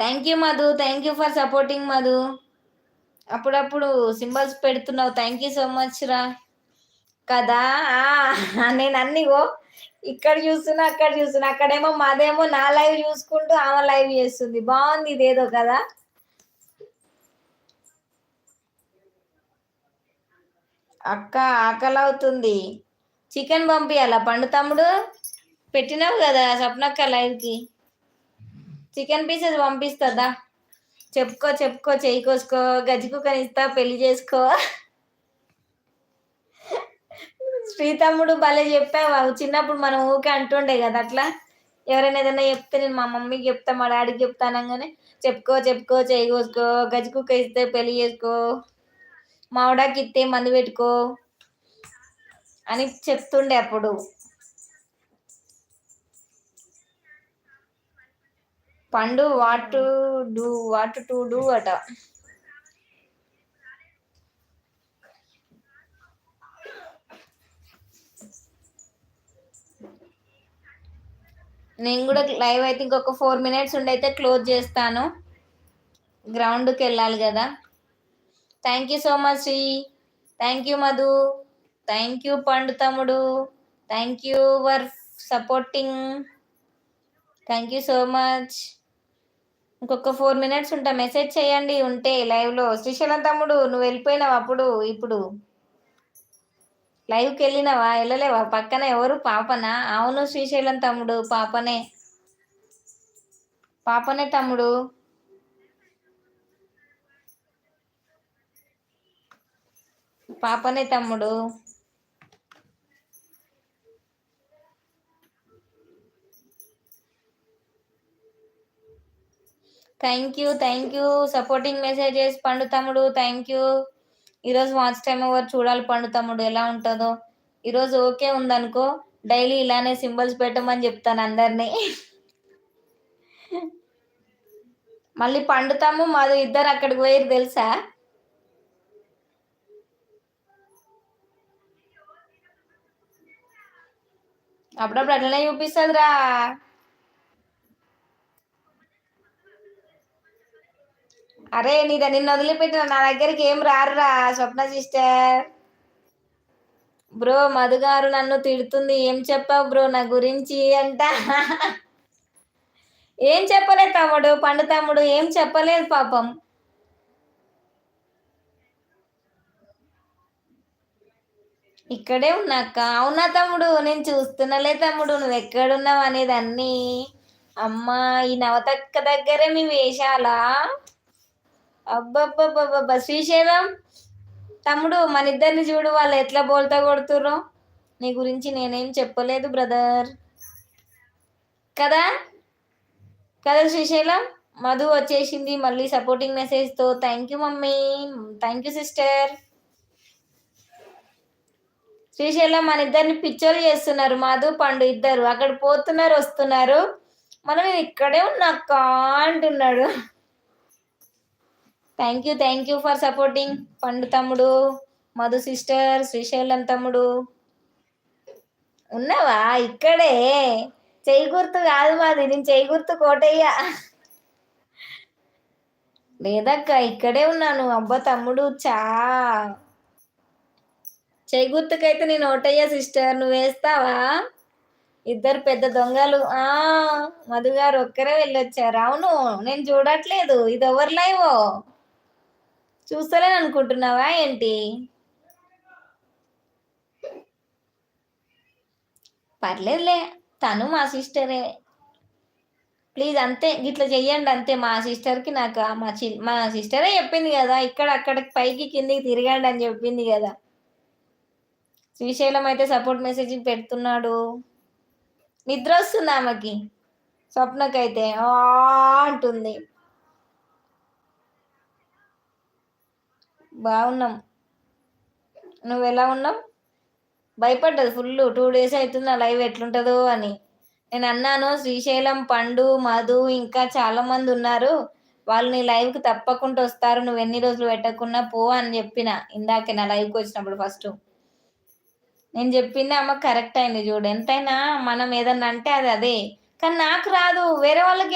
Thank you Madhu. Thank you for supporting Madhu. అప్పుడప్పుడు symbols పెడుతున్నావు. Thank you so much రా. కదా నేను అన్నిగో ఇక్కడ చూస్తున్నా, అక్కడ చూస్తున్నా. అక్కడేమో మాదేమో నా లైవ్ చూసుకుంటూ ఆమె లైవ్ చేస్తుంది. బాగుంది ఇదేదో కదా. అక్క ఆకలి అవుతుంది. చికెన్ పంపియాలా పండు తమ్ముడు? పెట్టినావు కదా స్వప్నక్క లైవ్కి. చికెన్ పీసెస్ పంపిస్తుందా? చెప్పుకో చెప్పుకో, చేయి కోసుకో, గజ్జికుక్కని ఇస్తా, పెళ్లి చేసుకో. శ్రీతమ్ముడు భలే చెప్పావు. చిన్నప్పుడు మనం ఊకే అంటుండే కదా అట్లా. ఎవరైనా ఏదైనా చెప్తే నేను మా మమ్మీకి చెప్తా, మా డాడీకి చెప్తాను అనగానే చెప్పుకో చెప్పుకో, చేయి కోసుకో, గజ్జికుక్క ఇస్తే పెళ్లి చేసుకో, మామిడాకి ఇస్తే మందు పెట్టుకో అని చెప్తుండే అప్పుడు. పండు వాట్ టు డూ అట. నేను కూడా లైవ్ అయితే ఇంకొక 4 minutes ఉండైతే క్లోజ్ చేస్తాను. గ్రౌండ్కి వెళ్ళాలి కదా. Thank you so much Shri. Thank you Madhu. Thank you Pandu తమ్ముడు. Thank you for supporting. Thank you so much. ఇంకొక 4 minutes ఉంటా. మెసేజ్ చేయండి ఉంటే లైవ్లో. శ్రీశైలం తమ్ముడు నువ్వు వెళ్ళిపోయినావు అప్పుడు. ఇప్పుడు లైవ్కి వెళ్ళినావా? వెళ్ళలేవా? పక్కన ఎవరు? పాపనా? అవును శ్రీశైలం తమ్ముడు, పాపనే. పాపనే తమ్ముడు. పాపనే తమ్ముడు. థ్యాంక్ యూ సపోర్టింగ్ మెసేజెస్ పండు తమ్ముడు. Thank you. ఈరోజు వాచ్ టైం ఓవర్ చూడాలి పండు తమ్ముడు ఎలా ఉంటుందో. ఈరోజు ఓకే ఉందనుకో, డైలీ ఇలానే సింబల్స్ పెట్టమని చెప్తాను అందరినీ. మళ్ళీ పండుతాము మాది ఇద్దరు అక్కడికి పోయి తెలుసా. అప్పుడప్పుడు అట్లనే చూపిస్తుందిరా. అరే నిన్ను వదిలిపెట్టిన నా దగ్గరికి ఏం రారురా స్వప్న సిస్టర్. బ్రో మధు గారు నన్ను తిడుతుంది. ఏం చెప్పావు బ్రో నా గురించి అంట. ఏం చెప్పలేదు తమ్ముడు, పండు తమ్ముడు ఏం చెప్పలేదు పాపం. ఇక్కడే ఉన్నాక. అవునా తమ్ముడు? నేను చూస్తున్నలే తమ్ముడు నువ్వు ఎక్కడున్నావు అనేది అన్నీ. అమ్మా ఈ నవతక్క దగ్గరే మీ వేషాలా? అబ్బబ్బబ్బబ్బబ్బా శ్రీశైలం తమ్ముడు మన ఇద్దరిని చూడు, వాళ్ళు ఎట్లా బోల్తా కొడుతుర్రో. నీ గురించి నేనేం చెప్పలేదు బ్రదర్. కదా కదా శ్రీశైలం. మధు వచ్చేసింది మళ్ళీ సపోర్టింగ్ మెసేజ్తో. Thank you mummy. Thank you sister. Srisailam మన ఇద్దరిని పిచ్చోలు చేస్తున్నారు. మధు పండు ఇద్దరు అక్కడ పోతున్నారు వస్తున్నారు. మనం ఇక్కడే ఉన్నాక అంటున్నాడు. థ్యాంక్ యూ ఫర్ సపోర్టింగ్ పండు తమ్ముడు, మధు సిస్టర్, శ్రీశైలం తమ్ముడు. ఉన్నావా ఇక్కడే? చెయ్యి గుర్తు కాదు మాది, నేను చెయ్యి గుర్తు కోటయ్యా. లేదక్క ఇక్కడే ఉన్నాను. అబ్బా తమ్ముడు చెయ్యి గుర్తుకైతే నేను ఓటయ్యా సిస్టర్. నువ్వు వేస్తావా? ఇద్దరు పెద్ద దొంగలు. మధు గారు ఒక్కరే వెళ్ళొచ్చారు. అవును నేను చూడట్లేదు. ఇది ఎవరి లైవ్? చూస్తలేను అనుకుంటున్నావా ఏంటి? పర్లేదులే, తను మా సిస్టరే. ప్లీజ్ అంతే ఇట్లా చెయ్యండి అంతే. మా సిస్టర్కి నాకు మా సిస్టరే చెప్పింది కదా, ఇక్కడ అక్కడికి పైకి కిందికి తిరగండి అని చెప్పింది కదా. శ్రీశైలం అయితే సపోర్ట్ మెసేజ్ పెడుతున్నాడు. నిద్ర వస్తుంది ఆమెకి. స్వప్నకైతే అంటుంది. బాగున్నాం. నువ్వు ఎలా ఉన్నావు? భయపడ్డది ఫుల్. 2 days అవుతుంది నా లైవ్ ఎట్లుంటుందో అని. నేను అన్నాను శ్రీశైలం, పండు, మధు ఇంకా చాలా మంది ఉన్నారు, వాళ్ళు నీ లైవ్కి తప్పకుండా వస్తారు, నువ్వు ఎన్ని రోజులు పెట్టకున్నా పో అని చెప్పిన ఇందాకే నా లైవ్కి వచ్చినప్పుడు. ఫస్ట్ నేను చెప్పింది అమ్మ కరెక్ట్ అయింది చూడు. ఎంతైనా మనం ఏదన్నా అంటే అది అదే. కానీ నాకు రాదు, వేరే వాళ్ళకి